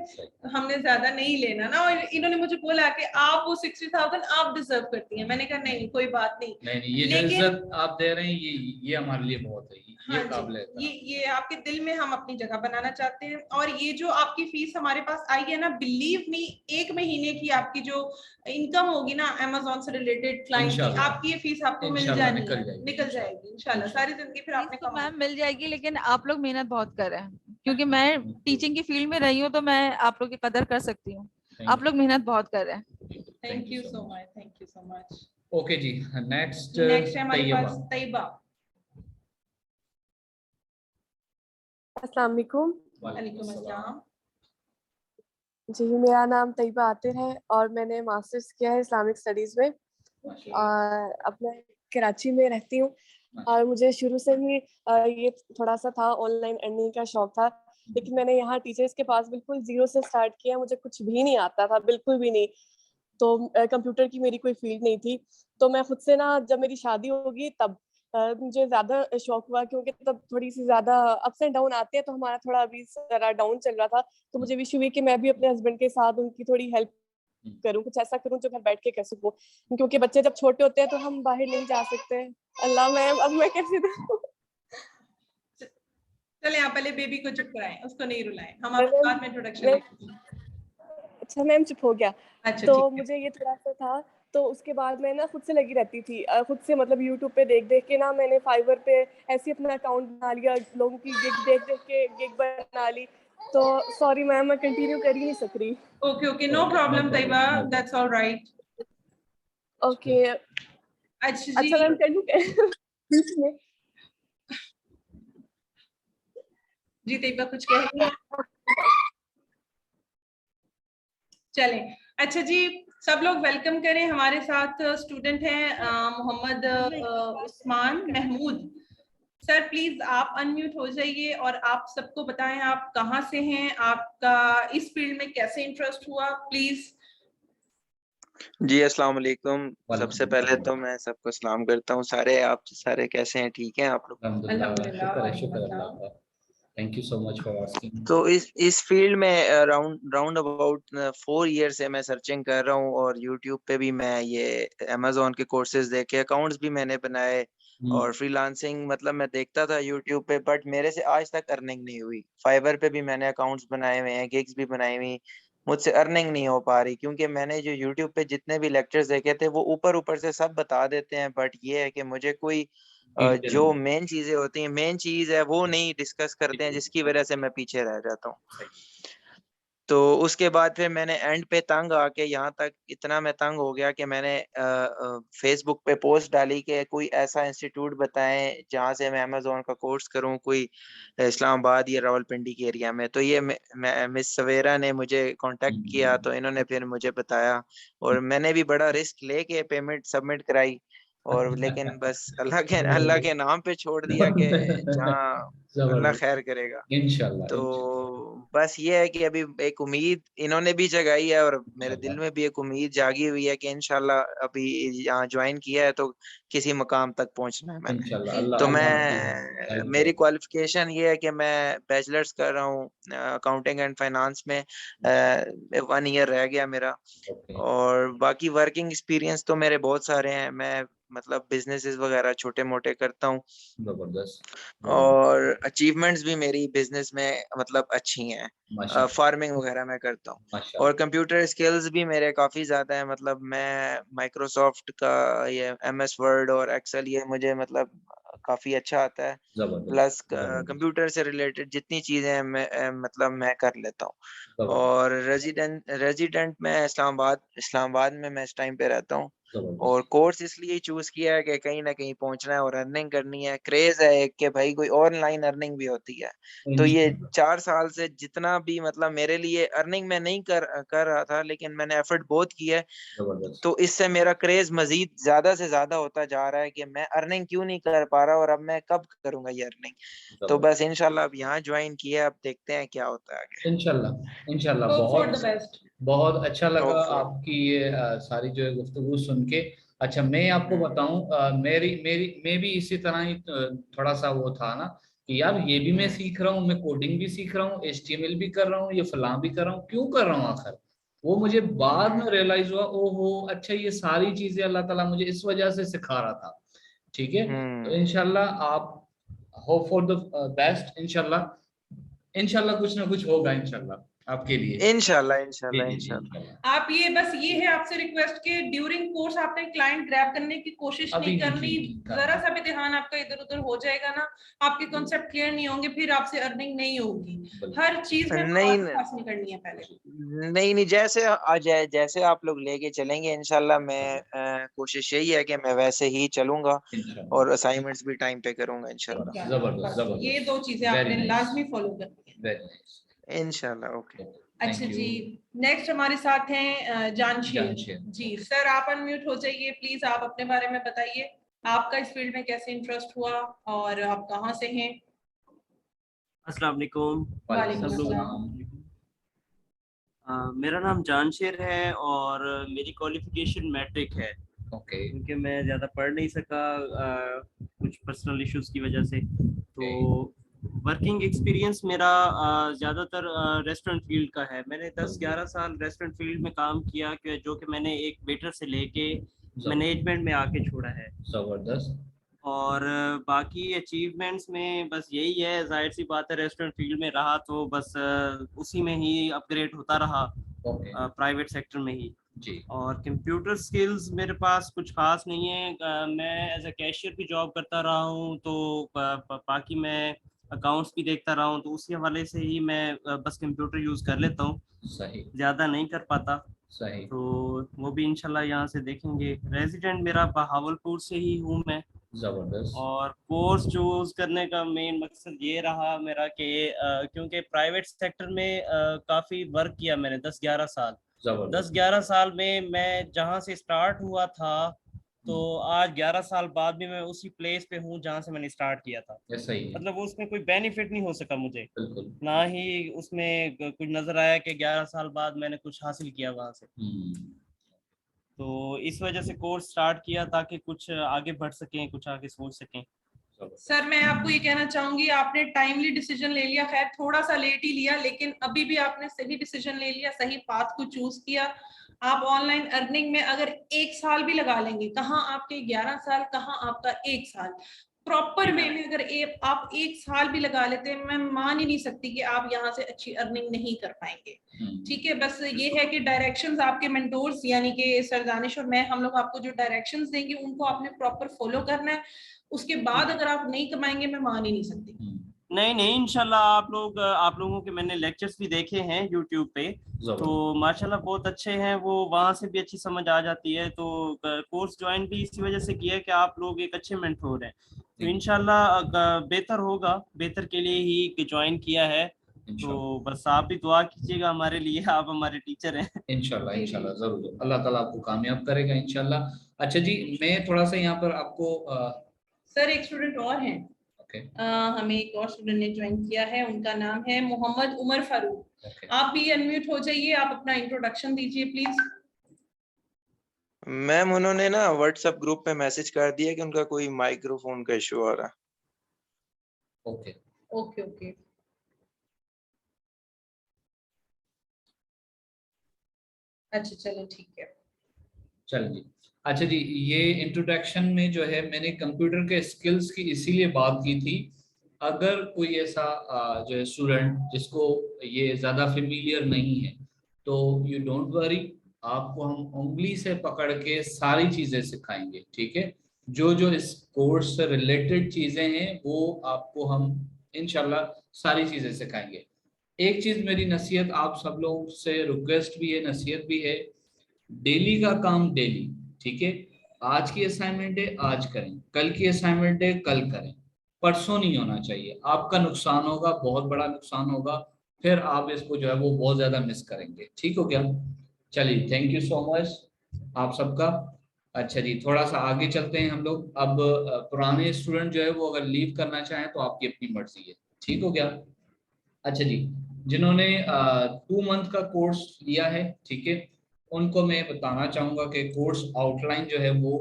हमने ज्यादा नहीं लेना ना। और इन्होंने मुझे बोला कि आप वो 60,000 आप डिजर्व करती हैं। मैंने कहा नहीं कोई बात नहीं, ये जो इज्जत आप दे रहे हैं ये हमारे लिए बहुत है। हाँ ये जी, काबिल ये आपके दिल में हम अपनी जगह बनाना चाहते हैं। और ये जो आपकी फीस हमारे पास आई है ना, बिलीव मी, 1 महीने की आपकी जो इनकम होगी ना अमेज़न से रिलेटेड क्लाइंट की, इंशाल्लाह। आपकी ये फीस आपको मिल इंशाल्लाह जानी निकल है, जाएगी, निकल जाएगी इंशाल्लाह। सारी जिंदगी फिर आपने फीस तो कमाई। मैम मिल जाएगी, लेकिन आप लोग मेहनत बहुत कर रहे हैं, क्योंकि मैं टीचिंग की फील्ड में रही हूँ, तो मैं आप लोग की कदर कर सकती हूँ। आप लोग मेहनत बहुत कर रहे हैं। Thank you so much, thank you so much. Okay जी, नेक्स्ट नेक्स्ट है हमारे पास तैयबा। अस्सलाम वालेकुम। वालेकुम अस्सलाम। जी, मेरा नाम तैयबा आतिर है और मैंने मास्टर्स किया है इस्लामिक स्टडीज में। और अब मैं कराची में रहती हूँ और मुझे शुरू से ही ये थोड़ा सा था, ऑनलाइन अर्निंग का शौक था, लेकिन मैंने यहाँ टीचर्स के पास बिल्कुल जीरो से स्टार्ट किया। मुझे कुछ भी नहीं आता था, बिल्कुल भी नहीं। तो कंप्यूटर की मेरी कोई फील्ड नहीं थी, तो मैं खुद से ना, जब मेरी शादी होगी तब मुझे ज्यादा शौक हुआ, क्योंकि तब थोड़ी सी ज्यादा अप्स एंड डाउन आते हैं, तो हमारा थोड़ा अभी जरा डाउन चल रहा था। तो मुझे विश हुई कि मैं भी अपने हस्बैंड के साथ उनकी थोड़ी हेल्प करूं, कुछ ऐसा करूं जो घर बैठ के कर सकूं, क्योंकि बच्चे जब छोटे होते हैं तो हम बाहर नहीं जा सकते। अल्लाह मैम, अब मैं कैसे दूं? चले आप पहले बेबी को चुप कराएं, उसको नहीं रुलाएं, हम आपको बाद में इंट्रोडक्शन। अच्छा मैम, चुप हो गया। अच्छा, तो मुझे ये थोड़ा सा था, तो उसके बाद मैं ना खुद से लगी रहती थी, खुद से मतलब यूट्यूब पे देख देख के ना, मैंने फाइवर पे ऐसे अपना अकाउंट बना लिया, लोगों की गिग देख देख के गिग बना ली। तो सॉरी मैम, मैं कंटिन्यू कर ही नहीं सक रही। Okay okay, no problem Taiba, that's all right. Okay, अच्छा मैम, कर लूं बीच में? जी तैयबा कुछ कह रही हैं? चले, अच्छा जी, सब लोग वेलकम करें। हमारे साथ स्टूडेंट हैं मोहम्मद उस्मान महमूद। सर प्लीज आप अनम्यूट हो जाइए और आप सबको बताएं आप कहाँ से हैं, आपका इस फील्ड में कैसे इंटरेस्ट हुआ, प्लीज। जी अस्सलाम वालेकुम। सबसे पहले तो मैं सबको सलाम करता हूँ। सारे आप सारे कैसे हैं? ठीक हैं आप लोग? अल्हम्दुलिल्लाह, शुक्र अल्लाह का। Thank you so much for asking. तो इस फील्ड में राउंड अबाउट 4 ईयर से मैं सर्चिंग कर रहा हूँ, और यूट्यूब पे भी मैं ये अमेज़न के कोर्सेज देखे, अकाउंट्स भी मैंने बनाए, और फ्रीलांसिंग मतलब मैं देखता था यूट्यूब पे, बट मेरे से आज तक अर्निंग नहीं हुई। फाइवर पे भी मैंने अकाउंट्स बनाए हुए हैं, गिग्स भी बनाई हुई, मुझसे अर्निंग नहीं हो पा रही, क्योंकि मैंने जो यूट्यूब पे जितने भी लेक्चर्स देखे थे वो ऊपर ऊपर से सब बता देते हैं, बट ये है कि मुझे कोई जो मेन चीजें होती हैं, मेन चीज है वो नहीं डिस्कस करते हैं, जिसकी वजह से मैं पीछे रह जाता हूँ। तो उसके बाद फिर मैंने एंड पे तंग आके, यहाँ तक इतना मैं तंग हो गया कि मैंने फेसबुक पे पोस्ट डाली कि कोई ऐसा इंस्टीट्यूट बताएं जहाँ से मैं अमेज़न का कोर्स करूँ, कोई इस्लामाबाद या रावलपिंडी के एरिया में। तो ये मिस सवेरा ने मुझे कांटेक्ट किया, तो इन्होंने फिर मुझे बताया, और मैंने भी बड़ा रिस्क लेके पेमेंट सबमिट कराई, और लेकिन बस अल्लाह के नाम पे छोड़ दिया कि जहाँ अल्लाह खैर करेगा इंशाल्लाह। तो बस ये है कि अभी एक उम्मीद इन्होंने भी जगाई है, और मेरे दिल में भी एक उम्मीद जागी हुई है कि इंशाल्लाह अभी यहाँ ज्वाइन किया है तो किसी मकाम तक पहुंचना है मैंने। तो मैं मेरी क्वालिफिकेशन ये है कि मैं बैचलर्स कर रहा हूँ अकाउंटिंग एंड फाइनेंस में, 1 ईयर रह गया मेरा, और बाकी वर्किंग एक्सपीरियंस तो मेरे बहुत सारे हैं। मैं मतलब बिजनेसेस वगैरह छोटे मोटे करता हूँ, जबरदस्त, और अचीवमेंट्स भी मेरी बिजनेस में मतलब अच्छी हैं। फार्मिंग वगैरह मैं करता हूँ, और कंप्यूटर स्किल्स भी मेरे काफ़ी ज़्यादा है। मतलब मैं माइक्रोसॉफ्ट का ये MS वर्ड और एक्सेल ये मुझे मतलब काफ़ी अच्छा आता है, प्लस कंप्यूटर से रिलेटेड जितनी चीज़ें हैं मैं मतलब मैं कर लेता हूँ। और रेजिडेंट मैं इस्लामाबाद में मैं इस टाइम पे रहता हूँ, और कोर्स इसलिए चूज किया है कि कहीं ना कहीं पहुंचना है और अर्निंग करनी है। क्रेज है एक कि भाई कोई ऑनलाइन अर्निंग भी होती है, तो ये 4 साल से जितना भी मतलब मेरे लिए अर्निंग मैं नहीं कर रहा था, लेकिन मैंने एफर्ट बहुत किया है, तो इससे मेरा क्रेज मजीद ज्यादा से ज्यादा होता जा रहा है कि मैं अर्निंग क्यों नहीं कर पा रहा, और अब मैं कब करूंगा ये अर्निंग। तो बस इंशाल्लाह अब यहाँ ज्वाइन किया, अब देखते हैं क्या होता है आगे। इंशाल्लाह। बहुत अच्छा लगा आपकी ये सारी जो है गुफ्तगू सुन के। अच्छा मैं आपको बताऊं, मैं भी इसी तरह ही थोड़ा सा वो था ना कि यार ये भी मैं सीख रहा हूँ, मैं कोडिंग भी सीख रहा हूँ, HTML भी कर रहा हूँ, ये फलां भी कर रहा हूँ, क्यों कर रहा हूँ आखिर। वो मुझे बाद में रियलाइज हुआ, ओहो अच्छा ये सारी चीजें अल्लाह ताला मुझे इस वजह से सिखा रहा था। ठीक है, तो इंशाल्लाह होप फॉर द बेस्ट। इंशाल्लाह कुछ ना कुछ होगा इंशाल्लाह आपके लिए। इंशाल्लाह। आप ये बस ये है आपसे रिक्वेस्ट के ड्यूरिंग कोर्स आपने क्लाइंट ग्रैब करने की कोशिश नहीं करनी। जरा सा भी ध्यान आपका इधर उधर हो जाएगा ना, आपके कॉन्सेप्ट क्लियर नहीं होंगे, फिर आपसे अर्निंग नहीं होगी। हर चीज में पास नहीं करनी है पहले। नहीं जैसे आप लोग लेके चलेंगे इंशाल्लाह, मैं कोशिश यही है कि मैं वैसे ही चलूंगा और असाइनमेंट्स भी टाइम पे करूंगा इंशाल्लाह। जबरदस्त। ये 2 चीजें आपने लाजमी फॉलो करनी है इंशाल्लाह। ओके, अच्छा जी, नेक्स्ट हमारे साथ हैं जानशेर जी। सर आप अनम्यूट हो जाइए प्लीज, आप अपने बारे में बताइए, आपका इस फील्ड में कैसे इंटरेस्ट हुआ और आप कहाँ से हैं? अस्सलाम वालेकुम। वालेकुम सब लोग। मेरा नाम जानशेर है और मेरी क्वालिफिकेशन मैट्रिक है। ओके। क्योंकि मैं ज़्यादा पढ़ नहीं सका कुछ पर्सनल इश्यूज की वजह से, तो वर्किंग एक्सपीरियंस मेरा ज़्यादातर रेस्टोरेंट फील्ड का है। मैंने 10-11 साल रेस्टोरेंट फील्ड में काम किया, जो कि मैंने एक वेटर से लेके मैनेजमेंट में आके छोड़ा है। जबरदस्त। और बाकी अचीवमेंट्स में बस यही है, जाहिर सी बात है रेस्टोरेंट फील्ड में रहा तो बस उसी में ही अपग्रेड होता रहा प्राइवेट सेक्टर में ही जी। और कंप्यूटर स्किल्स मेरे पास कुछ खास नहीं है। मैं एज अ कैशियर भी जॉब करता रहा हूँ, तो बाकी मैं अकाउंट्स भी देखता रहा हूँ, तो उसी हवाले से ही मैं बस कंप्यूटर यूज़ कर लेता हूँ। सही। ज़्यादा नहीं कर पाता। सही। तो वो भी इंशाल्लाह यहाँ से देखेंगे। रेजिडेंट मेरा बहावलपुर से ही हूँ मैं। जबरदस्त। और कोर्स चूज करने का मेन मकसद ये रहा मेरा कि क्योंकि प्राइवेट सेक्टर में काफ़ी वर्क किया मैंने 10-11 साल। 10-11 साल में मैं जहाँ से स्टार्ट हुआ था, तो आज 11 साल बाद भी मैं उसी प्लेस पे हूँ जहाँ से मैंने स्टार्ट किया था। सही। मतलब उसमें कोई बेनिफिट नहीं हो सका मुझे, बिल्कुल। ना ही उसमें कुछ नजर आया कि 11 साल बाद मैंने कुछ हासिल किया वहाँ से। तो इस वजह से कोर्स स्टार्ट किया ताकि कुछ आगे बढ़ सकें, कुछ आगे सोच सकें। सर मैं आपको ये कहना चाहूंगी, आपने टाइमली डिसीजन ले लिया, खैर थोड़ा सा लेट ही लिया, लेकिन अभी भी आपने सही डिसीजन ले लिया, सही पाथ को चूज किया। आप ऑनलाइन अर्निंग में अगर 1 साल भी लगा लेंगे, कहाँ आपके 11 साल, कहाँ आपका 1 साल, प्रॉपर वे में अगर आप 1 साल भी लगा लेते हैं, मैं मान ही नहीं सकती कि आप यहाँ से अच्छी अर्निंग नहीं कर पाएंगे। ठीक है, बस ये है कि डायरेक्शंस आपके मेंटोर्स यानी कि सर दानिश और मैं, हम लोग आपको जो डायरेक्शंस देंगे उनको आपने प्रॉपर फॉलो करना है। उसके बाद अगर आप नहीं कमाएंगे, मैं मान ही नहीं सकती। नहीं इंशाल्लाह। आप लोगों के मैंने लेक्चर्स भी देखे हैं यूट्यूब पे, तो माशाल्लाह बहुत अच्छे हैं वो, वहाँ से भी अच्छी समझ आ जाती है। तो कोर्स ज्वाइन भी इसी वजह से किया है कि आप लोग एक अच्छे मेंटोर हैं, तो इंशाल्लाह बेहतर होगा, बेहतर के लिए ही ज्वाइन किया है। तो बस आप भी दुआ कीजिएगा हमारे लिए, आप हमारे टीचर हैं। इंशाल्लाह इंशाल्लाह जरूर, अल्लाह ताला आपको कामयाब करेगा इंशाल्लाह। अच्छा जी, मैं थोड़ा सा यहाँ पर आपको सर एक स्टूडेंट और हैं, हमें एक और स्टूडेंट ने ज्वाइन किया है, उनका नाम है मोहम्मद उमर फारूक। आप भी अनम्यूट हो जाइए, आप अपना इंट्रोडक्शन दीजिए प्लीज। मैम उन्होंने ना व्हाट्सएप ग्रुप पे मैसेज कर दिया कि उनका कोई माइक्रोफोन का इशू आ रहा है। Okay okay okay. अच्छा चलो ठीक है, चलिए। अच्छा जी, ये इंट्रोडक्शन में जो है मैंने कंप्यूटर के स्किल्स की इसीलिए बात की थी, अगर कोई ऐसा जो है स्टूडेंट जिसको ये ज़्यादा फेमिलियर नहीं है, तो यू डोंट वरी, आपको हम उंगली से पकड़ के सारी चीज़ें सिखाएंगे। ठीक है, जो जो इस कोर्स से रिलेटेड चीज़ें हैं वो आपको हम इंशाल्लाह सारी चीज़ें सिखाएंगे। एक चीज़ मेरी नसीहत आप सब लोगों से, रिक्वेस्ट भी है, नसीहत भी है, डेली का काम डेली। ठीक है, आज की असाइनमेंट है आज करें, कल की असाइनमेंट है कल करें, परसों नहीं होना चाहिए। आपका नुकसान होगा, बहुत बड़ा नुकसान होगा, फिर आप इसको जो है वो बहुत ज्यादा मिस करेंगे। ठीक हो गया? चलिए, थैंक यू सो मच आप सबका। अच्छा जी, थोड़ा सा आगे चलते हैं हम लोग। अब पुराने स्टूडेंट जो है वो अगर लीव करना चाहें तो आपकी अपनी मर्जी है। ठीक हो गया? अच्छा जी, जिन्होंने 2 मंथ का कोर्स लिया है, ठीक है, उनको मैं बताना चाहूँगा कि कोर्स आउटलाइन जो है वो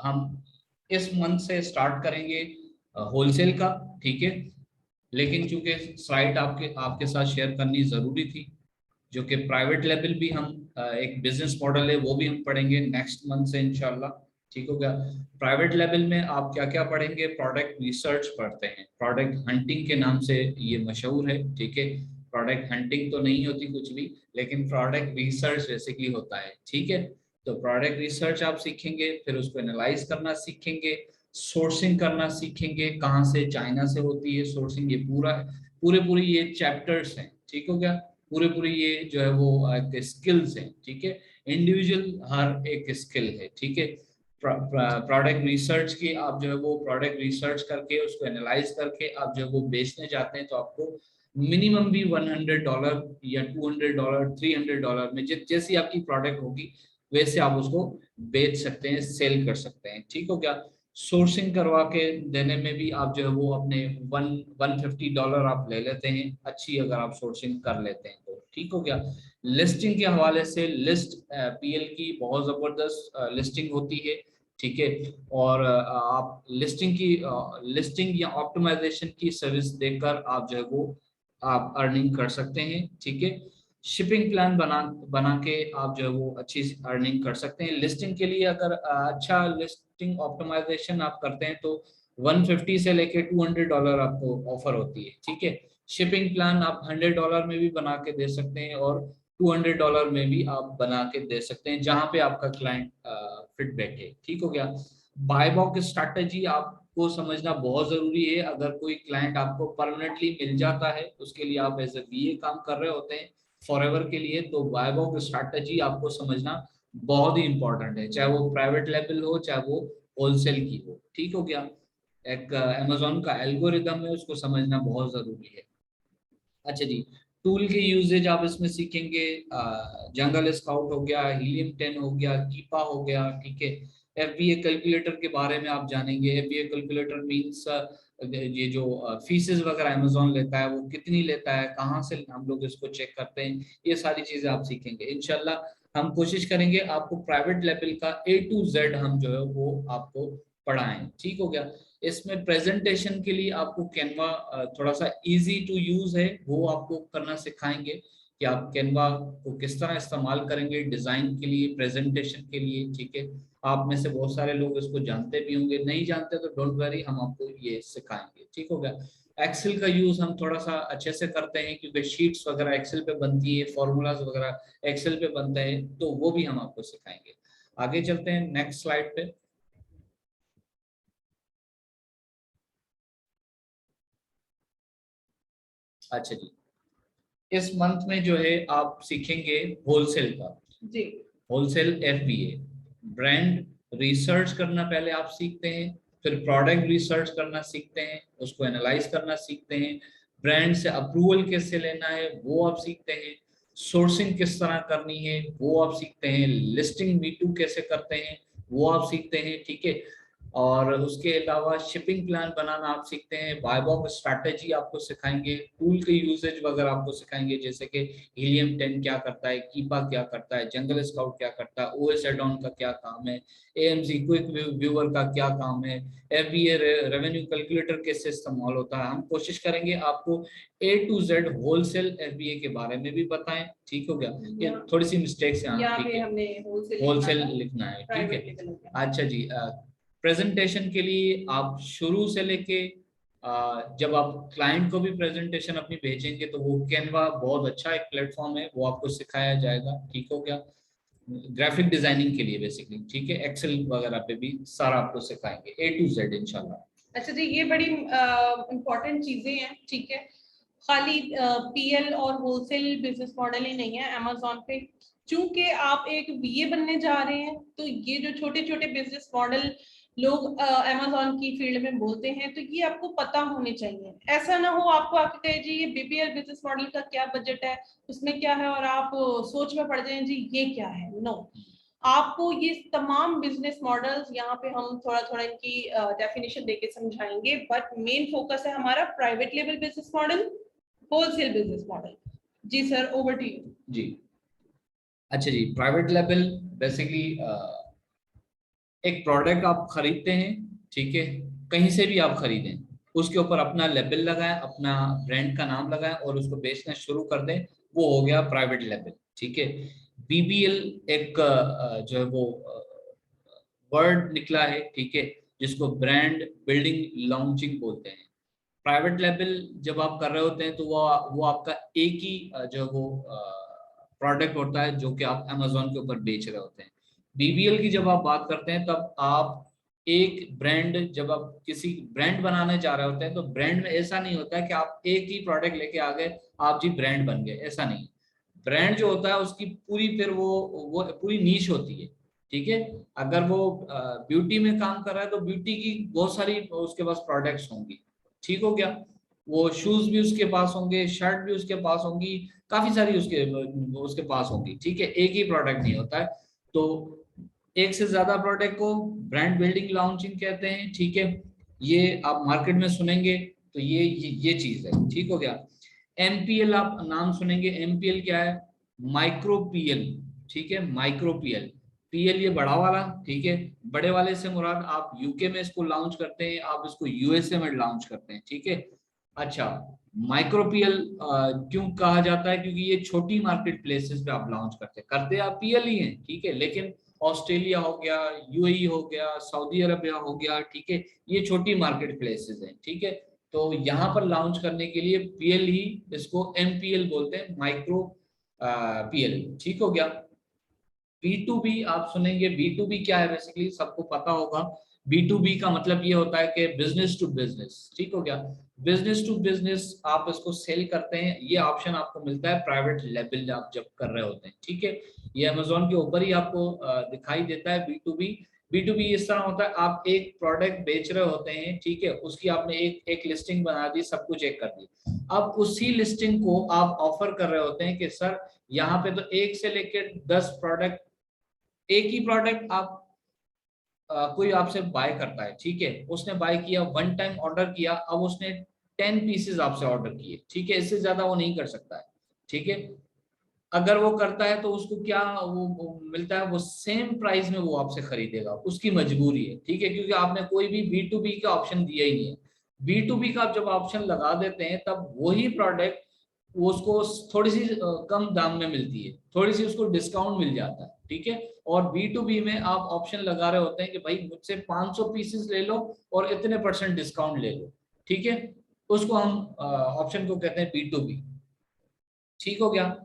हम इस मंथ से स्टार्ट करेंगे होलसेल का। ठीक है, लेकिन चूंकि स्लाइड आपके साथ शेयर करनी ज़रूरी थी, जो कि प्राइवेट लेवल भी हम एक बिजनेस मॉडल है वो भी हम पढ़ेंगे नेक्स्ट मंथ से इंशाल्लाह। ठीक हो गया। प्राइवेट लेवल में आप क्या क्या पढ़ेंगे, प्रोडक्ट रिसर्च पढ़ते हैं, प्रोडक्ट हंटिंग के नाम से ये मशहूर है, ठीक है। प्रोडक्ट हंटिंग तो नहीं होती कुछ भी, लेकिन प्रोडक्ट रिसर्च बेसिकली होता है, ठीक है। तो प्रोडक्ट रिसर्च आप सीखेंगे, फिर उसको एनालाइज करना सीखेंगे, सोर्सिंग करना सीखेंगे, कहाँ से, चाइना से होती है सोर्सिंग, ये पूरे ये चैप्टर्स हैं, ठीक हो गया। पूरे ये जो है वो स्किल्स हैं, ठीक है। इंडिविजुअल हर एक स्किल है, ठीक है। प्रोडक्ट रिसर्च की आप जो है वो प्रोडक्ट रिसर्च करके उसको एनालाइज करके आप जो है वो बेचने जाते हैं, तो आपको मिनिमम भी $100 या $200 $300 में जैसी आपकी प्रोडक्ट होगी वैसे आप उसको बेच सकते हैं, सेल कर सकते हैं, ठीक हो गया। सोर्सिंग करवा के देने में भी आप जो है वो अपने $150 आप ले लेते हैं, अच्छी अगर आप सोर्सिंग कर लेते हैं तो, ठीक हो गया। लिस्टिंग के हवाले से लिस्ट पीएल की बहुत जबरदस्त लिस्टिंग होती है, ठीक है। और आप लिस्टिंग या ऑप्टिमाइजेशन की सर्विस देकर आप जो है वो आप अर्निंग कर सकते हैं, ठीक है। शिपिंग प्लान बना के आप जो है वो अच्छी अर्निंग कर सकते हैं। लिस्टिंग के लिए अगर अच्छा लिस्टिंग ऑप्टिमाइजेशन आप करते हैं तो 150 से लेके $200 आपको ऑफर होती है, ठीक है। शिपिंग प्लान आप $100 में भी बना के दे सकते हैं और $200 में भी आप बना के दे सकते हैं, जहां पे आपका क्लाइंट फिट बैठे, ठीक हो गया। बाय बॉक्स स्ट्रैटेजी आपको समझना बहुत जरूरी है। अगर कोई क्लाइंट आपको परमानेंटली मिल जाता है, उसके लिए आप एज ए बीए काम कर रहे होते हैं फॉरएवर के लिए, तो बाय बॉक्स स्ट्रैटेजी आपको समझना बहुत ही इंपॉर्टेंट है, चाहे वो प्राइवेट लेवल हो चाहे वो होलसेल की हो, ठीक हो गया। एक अमेज़न का एल्गोरिदम है, उसको समझना बहुत जरूरी है। अच्छा जी, टूल के यूजेज आप इसमें सीखेंगे, जंगल स्काउट हो गया, हीलियम 10 हो गया, कीपा हो गया, ठीक है। एफबीए कैलकुलेटर के बारे में आप जानेंगे। एफबीए कैलकुलेटर मींस ये जो फीसेस वगैरह अमेज़न लेता है वो कितनी लेता है, कहाँ से हम लोग इसको चेक करते हैं, ये सारी चीजें आप सीखेंगे इंशाल्लाह। हम कोशिश करेंगे आपको प्राइवेट लेवल का A to Z हम जो है वो आपको पढ़ाएं, ठीक हो गया। इसमें प्रेजेंटेशन के लिए आपको कैनवा थोड़ा सा इजी टू यूज है, वो आपको करना सिखाएंगे कि आप कैनवा को किस तरह इस्तेमाल करेंगे डिजाइन के लिए, प्रेजेंटेशन के लिए, ठीक है। आप में से बहुत सारे लोग इसको जानते भी होंगे, नहीं जानते तो डोंट वरी, हम आपको ये सिखाएंगे, ठीक हो गया। एक्सेल का यूज हम थोड़ा सा अच्छे से करते हैं क्योंकि शीट्स वगैरह एक्सेल पे बनती है, फॉर्मूलाज वगैरह एक्सेल पे बनते हैं, तो वो भी हम आपको सिखाएंगे। आगे चलते हैं नेक्स्ट स्लाइड पे। अच्छा जी, इस मंथ में जो है आप सीखेंगे होलसेल का जी, होलसेल एफबीए। ब्रांड रिसर्च करना पहले आप सीखते हैं, फिर प्रोडक्ट रिसर्च करना सीखते हैं, उसको एनालाइज करना सीखते हैं, ब्रांड से अप्रूवल कैसे लेना है वो आप सीखते हैं, सोर्सिंग किस तरह करनी है वो आप सीखते हैं, लिस्टिंग V2 कैसे करते हैं वो आप सीखते हैं, ठीक है। और उसके अलावा शिपिंग प्लान बनाना आप सीखते हैं, बाय बॉक्स स्ट्रैटेजी आपको सिखाएंगे, टूल के यूजेज वगैरह आपको सिखाएंगे, जैसे कि हीलियम 10 क्या करता है, कीपा क्या करता है, जंगल स्काउट क्या करता है, ओएस एड ऑन का क्या काम है, एएमजी क्विक व्यूअर का क्या काम है, एफबीए रेवेन्यू कैलकुलेटर कैसे इस्तेमाल होता है। हम कोशिश करेंगे आपको A to Z wholesale FBA के बारे में भी बताएं, ठीक हो गया। ये थोड़ी सी मिस्टेक्स यहाँ, ठीक है, होलसेल लिखना है, ठीक है। अच्छा जी, प्रेजेंटेशन के लिए आप शुरू से लेके जब आप क्लाइंट को भी प्रेजेंटेशन अपनी भेजेंगे तो वो कैनवा बहुत अच्छा एक प्लेटफॉर्म है, वो आपको सिखाया जाएगा, ठीक हो गया। ग्राफिक डिजाइनिंग के लिए बेसिकली, ठीक है, एक्सेल वगैरह पे भी सारा आपको सिखाएंगे A to Z इंशाल्लाह। अच्छा जी, ये बड़ी इम्पोर्टेंट चीजें हैं, ठीक है। खाली पीएल और होलसेल बिजनेस मॉडल ही नहीं है अमेज़न पे, चूंकि आप एक बीए बनने जा रहे हैं तो ये जो छोटे छोटे बिजनेस मॉडल लोग अमेज़न की फील्ड में बोलते हैं तो ये आपको पता होने चाहिए। ऐसा ना हो आपको आके कहे जी ये बीपीएल बिजनेस मॉडल का क्या बजट है, उसमें क्या है, और आप सोच में पड़ जाए जी ये क्या है। नो, आपको ये तमाम बिजनेस मॉडल्स यहाँ पे हम थोड़ा थोड़ा इनकी डेफिनेशन देके समझाएंगे, बट मेन फोकस है हमारा private level business model, wholesale business model. जी सर, ओवर टू यू। जी, अच्छा जी, प्राइवेट लेवल बेसिकली एक प्रोडक्ट आप खरीदते हैं, ठीक है, कहीं से भी आप खरीदें, उसके ऊपर अपना लेबल लगाएं, अपना ब्रांड का नाम लगाएं और उसको बेचना शुरू कर दें, वो हो गया प्राइवेट लेवल, ठीक है। बीबीएल एक जो है वर्ड निकला है, ठीक है, जिसको ब्रांड बिल्डिंग लॉन्चिंग बोलते हैं। प्राइवेट लेवल जब आप कर रहे होते हैं तो वो आपका एक ही जो वो प्रोडक्ट होता है जो कि आप अमेजोन के ऊपर बेच रहे होते हैं। बीबीएल की जब आप बात करते हैं तब आप एक ब्रांड, जब आप किसी ब्रांड बनाने जा रहे होते हैं तो ब्रांड में ऐसा नहीं होता है कि आप एक ही प्रोडक्ट लेके आ गए आप जी ब्रांड बन गए, ऐसा नहीं। ब्रांड जो होता है उसकी पूरी फिर वो पूरी नीश होती है, ठीक है। अगर वो ब्यूटी में काम कर रहा है तो ब्यूटी की बहुत सारी उसके पास प्रोडक्ट्स होंगी, ठीक हो गया। वो शूज भी उसके पास होंगे, शर्ट भी उसके पास होंगी, काफी सारी उसके पास होंगी, ठीक है, एक ही प्रोडक्ट नहीं होता है। तो एक से ज्यादा प्रोडक्ट को ब्रांड बिल्डिंग लॉन्चिंग कहते हैं, ठीक है। ये आप मार्केट में सुनेंगे तो ये चीज है, ठीक हो गया। एमपीएल आप नाम सुनेंगे, एमपीएल क्या है? माइक्रो पीएल, ठीक है, माइक्रो पीएल। पीएल ये बड़ा वाला, ठीक है, बड़े वाले से मुराद आप यूके में इसको लॉन्च करते हैं, आप इसको यूएसए में लॉन्च करते हैं, ठीक है। अच्छा, माइक्रो पीएल क्यों कहा जाता है? क्योंकि ये छोटी मार्केट प्लेसेस पे आप लॉन्च करते आप पीएल ही हैं, ठीक है, लेकिन ऑस्ट्रेलिया हो गया, यूएई हो गया, सऊदी अरबिया हो गया, ठीक है, ये छोटी मार्केट प्लेसेस हैं, ठीक है। तो यहाँ पर लॉन्च करने के लिए पीएल ही, इसको एमपीएल बोलते हैं, माइक्रो पीएल, ठीक हो गया। B2B आप सुनेंगे, B2B क्या है? बेसिकली सबको पता होगा, B2B का मतलब ये होता है कि बिजनेस टू बिजनेस, ठीक हो गया। बिजनेस टू बिजनेस आप इसको सेल करते हैं, ये ऑप्शन आपको मिलता है प्राइवेट लेवल आप जब कर रहे होते हैं, ठीक है। ये अमेजोन के ऊपर ही आपको दिखाई देता है B2B। B2B इस तरह होता है, आप एक प्रोडक्ट बेच रहे होते हैं, ठीक है, उसकी आपने एक लिस्टिंग बना दी, सब कुछ एक कर दी। अब उसी लिस्टिंग को आप ऑफर कर रहे होते हैं कि सर यहाँ पे तो 1 से लेकर 10 प्रोडक्ट, एक ही प्रोडक्ट आप कोई आपसे बाय करता है, ठीक है, उसने बाय किया, वन टाइम ऑर्डर किया, अब उसने 10 पीसेस आपसे ऑर्डर किए, ठीक है, इससे ज्यादा वो नहीं कर सकता है, ठीक है। अगर वो करता है तो उसको क्या वो मिलता है? वो सेम प्राइस में वो आपसे खरीदेगा, उसकी मजबूरी है, ठीक है, क्योंकि आपने कोई भी B2B का ऑप्शन दिया ही नहीं है। B2B का जब ऑप्शन लगा देते हैं तब वही प्रोडक्ट उसको थोड़ी सी कम दाम में मिलती है, थोड़ी सी उसको डिस्काउंट मिल जाता है, ठीक है। और B2B में आप ऑप्शन लगा रहे होते हैं कि भाई मुझसे 500 पीसेस ले लो और इतने % डिस्काउंट ले लो, ठीक है, उसको हम ऑप्शन को कहते हैं B2B, ठीक हो गया।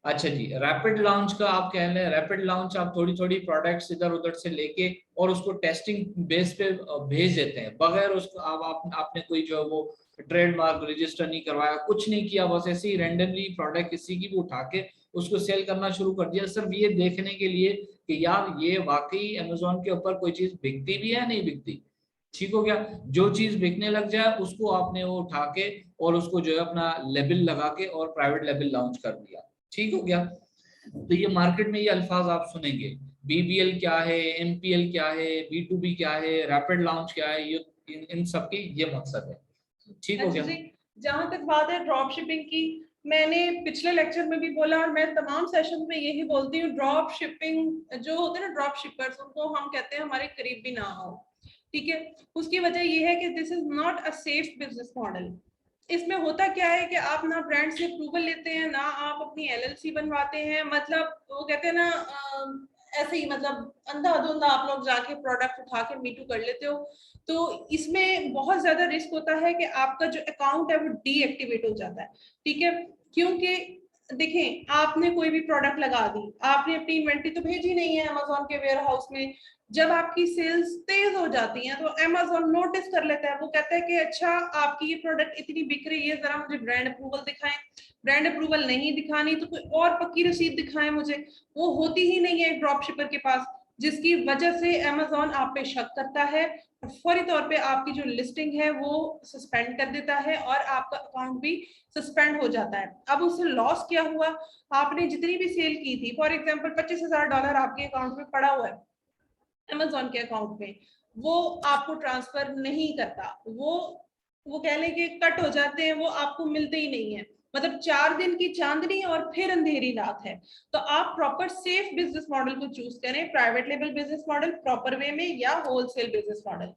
अच्छा जी, रैपिड लॉन्च का आप कह रहे हैं, रैपिड लॉन्च आप थोड़ी थोड़ी प्रोडक्ट्स इधर उधर से लेके और उसको टेस्टिंग बेस पे भेज देते हैं, बगैर उसको आपने कोई जो वो ट्रेडमार्क रजिस्टर नहीं करवाया, कुछ नहीं किया, बस ऐसे ही रैंडमली प्रोडक्ट किसी की भी उठा के उसको सेल करना शुरू कर दिया, सिर्फ ये देखने के लिए कि यार ये वाकई अमेजोन के ऊपर कोई चीज बिकती भी है नहीं बिकती, ठीक हो गया। जो चीज बिकने लग जाए उसको आपने वो उठा के और उसको जो है अपना लेबल लगा के और प्राइवेट लेबल लॉन्च कर दिया, ठीक हो गया। तो ये मार्केट में ये अल्फाज आप सुनेंगे, BBL क्या है, MPL क्या है, B2B क्या है, रैपिड लॉन्च क्या है, ये इन सब की ये मकसद है, ठीक हो गया। जहां तक बात है ड्रॉप शिपिंग की, मैंने पिछले लेक्चर में भी बोला और मैं तमाम सेशन में यही बोलती हूँ, ड्रॉप शिपिंग जो होते हैं ना, ड्रॉप शिपर्स, उनको हम कहते हैं हमारे करीब भी ना हो, ठीक है। उसकी वजह ये है कि this is not a safe business model. इसमें होता क्या है कि आप ना ब्रांड से अप्रूवल लेते हैं, ना आप अपनी LLC बनवाते हैं, मतलब वो कहते हैं ना ऐसे ही, मतलब अंधाधुंधा आप लोग जाके प्रोडक्ट उठा के मीटू कर लेते हो। तो इसमें बहुत ज्यादा रिस्क होता है कि आपका जो अकाउंट है वो डीएक्टिवेट हो जाता है, ठीक है। क्योंकि देखें, आपने कोई भी प्रोडक्ट लगा दी, आपने अपनी इन्वेंट्री तो भेजी नहीं है अमेजोन के वेयर हाउस में, जब आपकी सेल्स तेज हो जाती हैं तो अमेजोन नोटिस कर लेता है, वो कहता है कि अच्छा आपकी ये प्रोडक्ट इतनी बिक रही है, जरा मुझे ब्रांड अप्रूवल दिखाएं। ब्रांड अप्रूवल नहीं दिखानी तो कोई और पक्की रसीद दिखाएं मुझे, वो होती ही नहीं है ड्रॉप शिपर के पास, जिसकी वजह से अमेजोन आप पे शक करता है और फौरी तौर पे आपकी जो लिस्टिंग है वो सस्पेंड कर देता है और आपका अकाउंट भी सस्पेंड हो जाता है। अब उससे लॉस क्या हुआ? आपने जितनी भी सेल की थी, फॉर एग्जांपल $25,000 आपके अकाउंट में पड़ा हुआ है अमेजोन के अकाउंट में, वो आपको ट्रांसफर नहीं करता, वो कह लें कि कट हो जाते हैं, वो आपको मिलते ही नहीं है। मतलब 4 दिन की चांदनी और फिर अंधेरी रात है। तो आप प्रॉपर सेफ बिजनेस मॉडल को चूज करें, private level business model proper way में या होलसेल बिजनेस मॉडल।